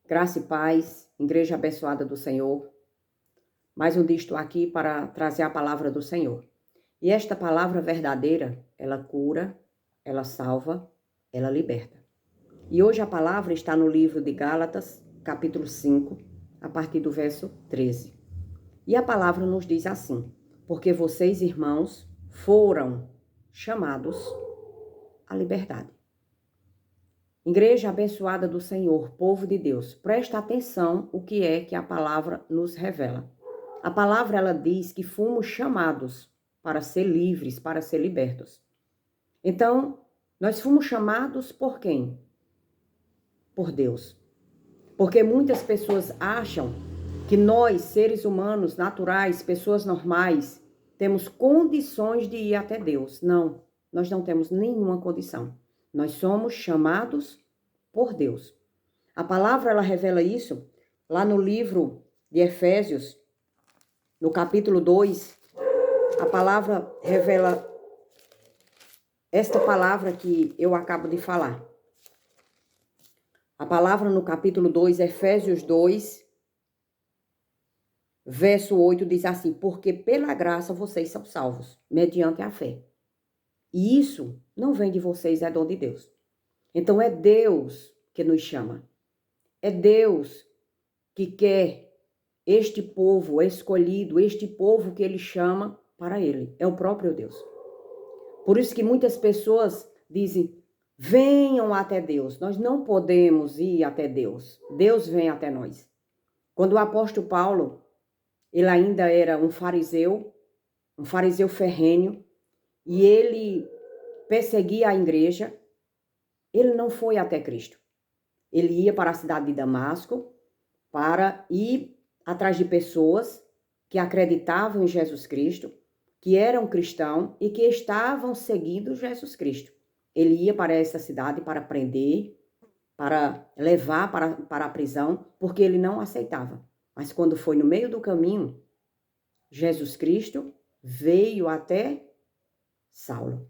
Graça e paz, igreja abençoada do Senhor. Mais um dia estou aqui para trazer a palavra do Senhor. E esta palavra verdadeira, ela cura, ela salva, ela liberta. E hoje a palavra está no livro de Gálatas, capítulo 5, a partir do verso 13. E a palavra nos diz assim: porque vocês, irmãos, foram chamados à liberdade. Igreja abençoada do Senhor, povo de Deus, presta atenção o que é que a palavra nos revela. A palavra, ela diz que fomos chamados para ser livres, para ser libertos. Então, nós fomos chamados por quem? Por Deus. Porque muitas pessoas acham que nós, seres humanos, naturais, pessoas normais, temos condições de ir até Deus. Não, nós não temos nenhuma condição. Nós somos chamados por Deus. A palavra, ela revela isso lá no livro de Efésios, no capítulo 2. A palavra revela esta palavra que eu acabo de falar. A palavra no capítulo 2, Efésios 2, verso 8, diz assim: porque pela graça vocês são salvos, mediante a fé. E isso não vem de vocês, é dom de Deus. Então é Deus que nos chama. É Deus que quer este povo escolhido, este povo que Ele chama para Ele. É o próprio Deus. Por isso que muitas pessoas dizem: venham até Deus. Nós não podemos ir até Deus. Deus vem até nós. Quando o apóstolo Paulo, ele ainda era um fariseu ferrenho, e ele perseguia a igreja, ele não foi até Cristo. Ele ia para a cidade de Damasco para ir atrás de pessoas que acreditavam em Jesus Cristo, que eram cristãos e que estavam seguindo Jesus Cristo. Ele ia para essa cidade para prender, para levar para a prisão, porque ele não aceitava. Mas quando foi no meio do caminho, Jesus Cristo veio até Saulo,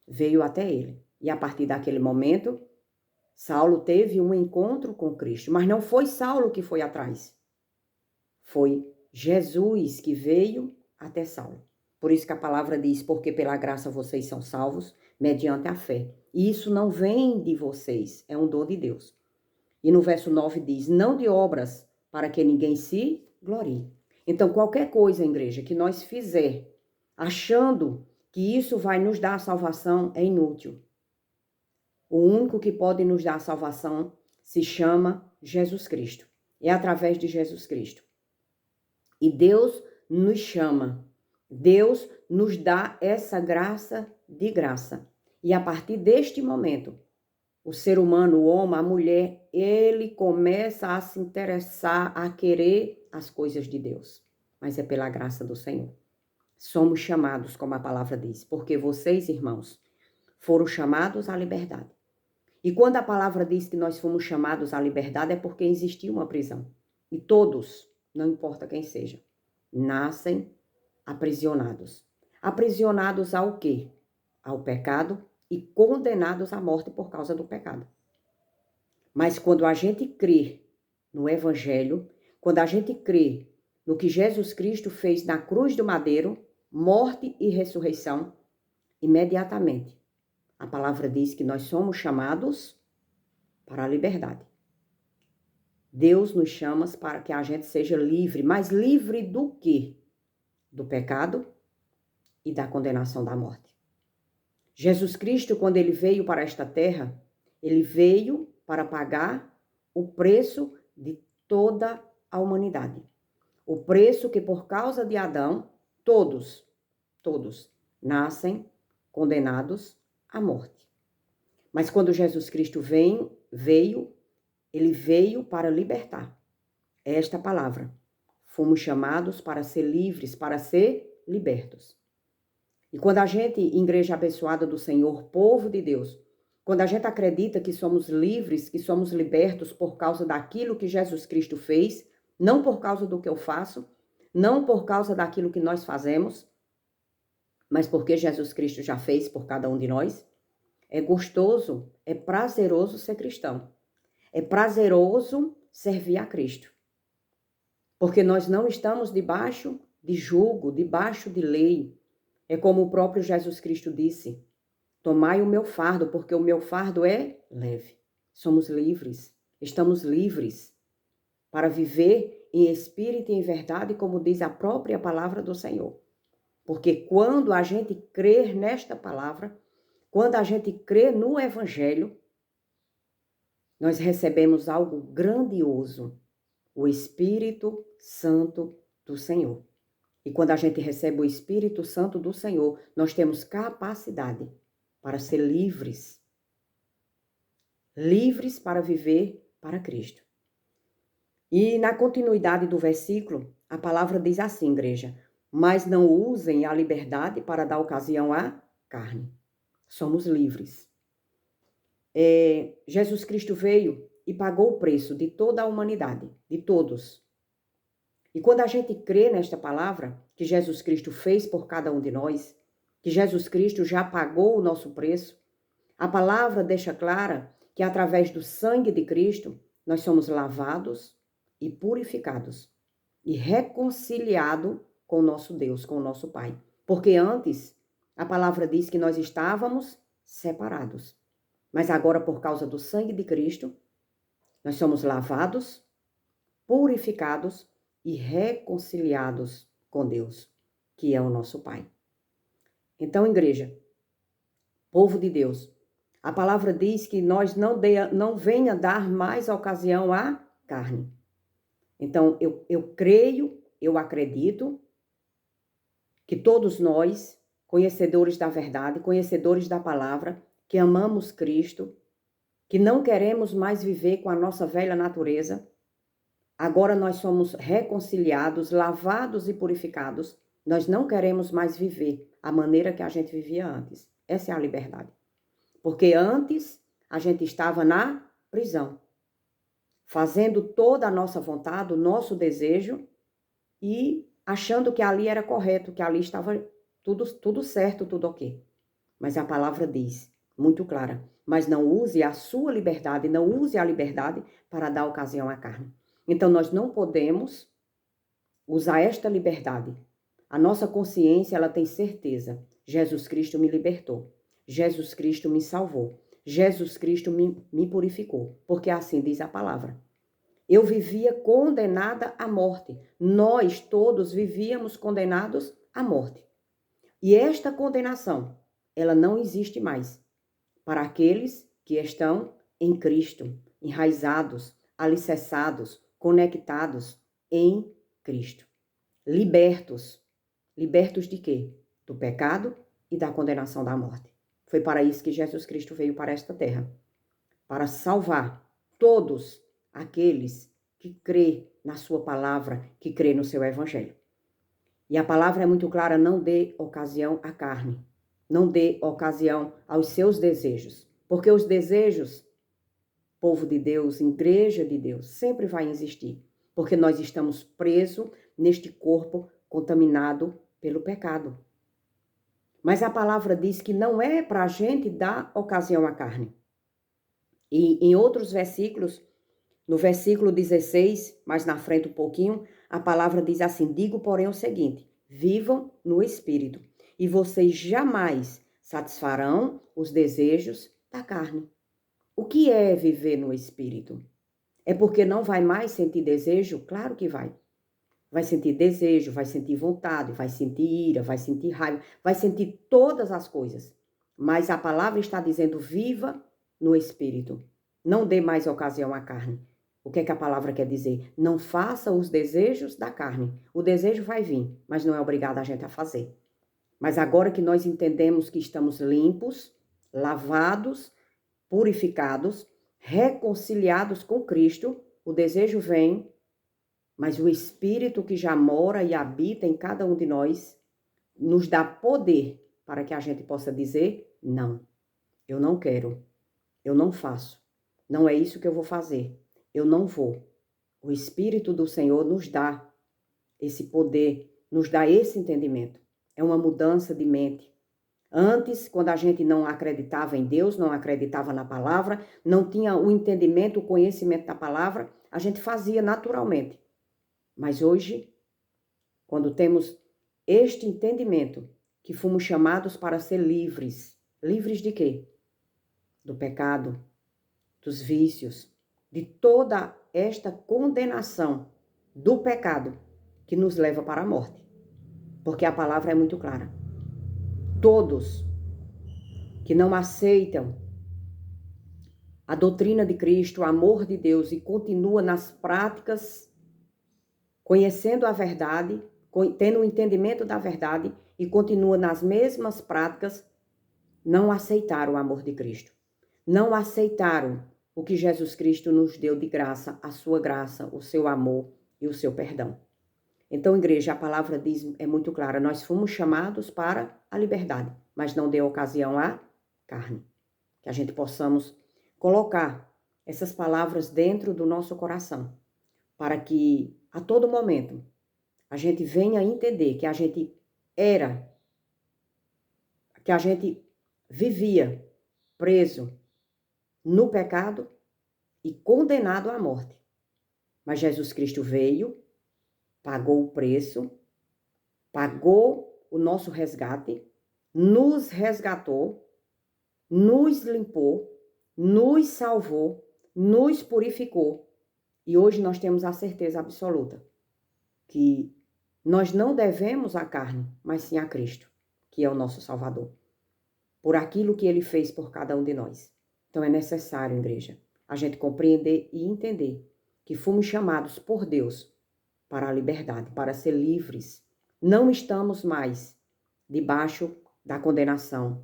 veio até ele. E a partir daquele momento, Saulo teve um encontro com Cristo, mas não foi Saulo que foi atrás. Foi Jesus que veio até Saulo. Por isso que a palavra diz: porque pela graça vocês são salvos, mediante a fé. E isso não vem de vocês, é um dom de Deus. E no verso 9 diz: não de obras, para que ninguém se glorie. Então, qualquer coisa, igreja, que nós fizer, achando que isso vai nos dar a salvação, é inútil. O único que pode nos dar a salvação se chama Jesus Cristo. É através de Jesus Cristo. E Deus nos chama. Deus nos dá essa graça de graça. E a partir deste momento, o ser humano, o homem, a mulher, ele começa a se interessar, a querer as coisas de Deus. Mas é pela graça do Senhor. Somos chamados, como a palavra diz, porque vocês, irmãos, foram chamados à liberdade. E quando a palavra diz que nós fomos chamados à liberdade, é porque existia uma prisão. E todos, não importa quem seja, nascem aprisionados. Aprisionados ao quê? Ao pecado e condenados à morte por causa do pecado. Mas quando a gente crê no Evangelho, quando a gente crê no que Jesus Cristo fez na cruz do madeiro, morte e ressurreição, imediatamente a palavra diz que nós somos chamados para a liberdade. Deus nos chama para que a gente seja livre, mas livre do quê? Do pecado e da condenação da morte. Jesus Cristo, quando ele veio para esta terra, ele veio para pagar o preço de toda a humanidade. O preço que por causa de Adão, todos nascem condenados à morte. Mas quando Jesus Cristo veio, ele veio para libertar. É esta palavra. Fomos chamados para ser livres, para ser libertos. E quando a gente, igreja abençoada do Senhor, povo de Deus, quando a gente acredita que somos livres, que somos libertos por causa daquilo que Jesus Cristo fez, não por causa do que eu faço, não por causa daquilo que nós fazemos, mas porque Jesus Cristo já fez por cada um de nós, é gostoso, é prazeroso ser cristão. É prazeroso servir a Cristo. Porque nós não estamos debaixo de jugo, debaixo de lei. É como o próprio Jesus Cristo disse: tomai o meu fardo, porque o meu fardo é leve. Somos livres, estamos livres para viver em espírito e em verdade, como diz a própria palavra do Senhor. Porque quando a gente crer nesta palavra, quando a gente crê no Evangelho, nós recebemos algo grandioso, o Espírito Santo do Senhor. E quando a gente recebe o Espírito Santo do Senhor, nós temos capacidade para ser livres. Livres para viver para Cristo. E na continuidade do versículo, a palavra diz assim, igreja: mas não usem a liberdade para dar ocasião à carne. Somos livres. Jesus Cristo veio e pagou o preço de toda a humanidade, de todos. E quando a gente crê nesta palavra, que Jesus Cristo fez por cada um de nós, que Jesus Cristo já pagou o nosso preço, a palavra deixa clara que através do sangue de Cristo, nós somos lavados e purificados e reconciliados com o nosso Deus, com o nosso Pai. Porque antes, a palavra diz que nós estávamos separados. Mas agora, por causa do sangue de Cristo, nós somos lavados, purificados e reconciliados com Deus, que é o nosso Pai. Então, igreja, povo de Deus, a palavra diz que nós não venha dar mais ocasião à carne. Então, eu creio, eu acredito que todos nós, conhecedores da verdade, conhecedores da palavra, que amamos Cristo, que não queremos mais viver com a nossa velha natureza, agora nós somos reconciliados, lavados e purificados, nós não queremos mais viver a maneira que a gente vivia antes. Essa é a liberdade. Porque antes a gente estava na prisão, fazendo toda a nossa vontade, o nosso desejo e achando que ali era correto, que ali estava tudo certo, tudo ok. Mas a palavra diz, muito clara, mas não use a sua liberdade, não use a liberdade para dar ocasião à carne. Então nós não podemos usar esta liberdade. A nossa consciência, ela tem certeza. Jesus Cristo me libertou. Jesus Cristo me salvou. Jesus Cristo me purificou. Porque assim diz a palavra. Eu vivia condenada à morte. Nós todos vivíamos condenados à morte. E esta condenação, ela não existe mais para aqueles que estão em Cristo, enraizados, alicerçados, conectados em Cristo. Libertos. Libertos de quê? Do pecado e da condenação da morte. Foi para isso que Jesus Cristo veio para esta terra. Para salvar todos aqueles que crê na sua palavra, que crê no seu evangelho. E a palavra é muito clara, não dê ocasião à carne. Não dê ocasião aos seus desejos. Porque os desejos, povo de Deus, igreja de Deus, sempre vai existir. Porque nós estamos presos neste corpo contaminado pelo pecado. Mas a palavra diz que não é para a gente dar ocasião à carne. E em outros versículos, no versículo 16, mais na frente um pouquinho, a palavra diz assim: digo, porém, o seguinte, vivam no Espírito, e vocês jamais satisfarão os desejos da carne. O que é viver no Espírito? É porque não vai mais sentir desejo? Claro que vai. Vai sentir desejo, vai sentir vontade, vai sentir ira, vai sentir raiva, vai sentir todas as coisas. Mas a palavra está dizendo, viva no Espírito. Não dê mais ocasião à carne. O que é que a palavra quer dizer? Não faça os desejos da carne. O desejo vai vir, mas não é obrigado a gente a fazer. Mas agora que nós entendemos que estamos limpos, lavados, purificados, reconciliados com Cristo, o desejo vem, mas o Espírito que já mora e habita em cada um de nós nos dá poder para que a gente possa dizer, não, eu não quero, eu não faço, não é isso que eu vou fazer, eu não vou. O Espírito do Senhor nos dá esse poder, nos dá esse entendimento. É uma mudança de mente. Antes, quando a gente não acreditava em Deus, não acreditava na palavra, não tinha o entendimento, o conhecimento da palavra, a gente fazia naturalmente. Mas hoje, quando temos este entendimento, que fomos chamados para ser livres. Livres de quê? Do pecado, dos vícios, de toda esta condenação do pecado que nos leva para a morte. Porque a palavra é muito clara. Todos que não aceitam a doutrina de Cristo, o amor de Deus e continua nas práticas, conhecendo a verdade, tendo o entendimento da verdade e continua nas mesmas práticas, não aceitaram o amor de Cristo. Não aceitaram o que Jesus Cristo nos deu de graça, a sua graça, o seu amor e o seu perdão. Então, igreja, a palavra diz, é muito clara, nós fomos chamados para a liberdade, mas não dê ocasião à carne. Que a gente possamos colocar essas palavras dentro do nosso coração, para que a todo momento a gente venha entender que a gente vivia preso no pecado e condenado à morte. Mas Jesus Cristo veio, pagou o preço, pagou o nosso resgate, nos resgatou, nos limpou, nos salvou, nos purificou. E hoje nós temos a certeza absoluta que nós não devemos à carne, mas sim a Cristo, que é o nosso Salvador, por aquilo que Ele fez por cada um de nós. Então é necessário, igreja, a gente compreender e entender que fomos chamados por Deus para a liberdade, para ser livres. Não estamos mais debaixo da condenação,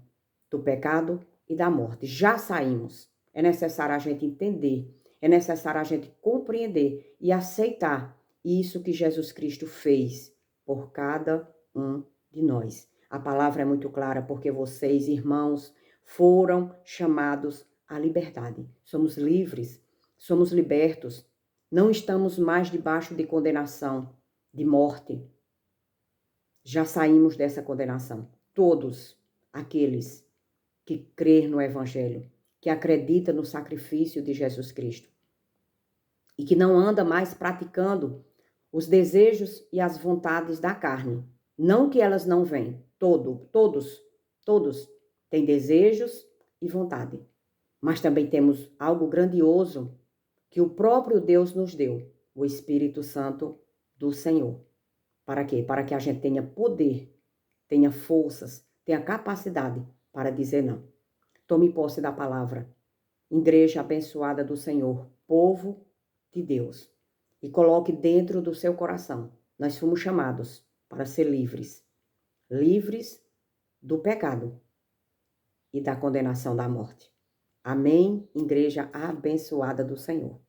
do pecado e da morte. Já saímos. É necessário a gente entender, é necessário a gente compreender e aceitar isso que Jesus Cristo fez por cada um de nós. A palavra é muito clara, porque vocês, irmãos, foram chamados à liberdade. Somos livres, somos libertos. Não estamos mais debaixo de condenação, de morte. Já saímos dessa condenação. Todos aqueles que crêem no Evangelho, que acreditam no sacrifício de Jesus Cristo e que não anda mais praticando os desejos e as vontades da carne. Não que elas não vêm. Todos têm desejos e vontade. Mas também temos algo grandioso que o próprio Deus nos deu, o Espírito Santo do Senhor. Para quê? Para que a gente tenha poder, tenha forças, tenha capacidade para dizer não. Tome posse da palavra. Igreja abençoada do Senhor, povo de Deus. E coloque dentro do seu coração. Nós fomos chamados para ser livres. Livres do pecado e da condenação da morte. Amém, igreja abençoada do Senhor.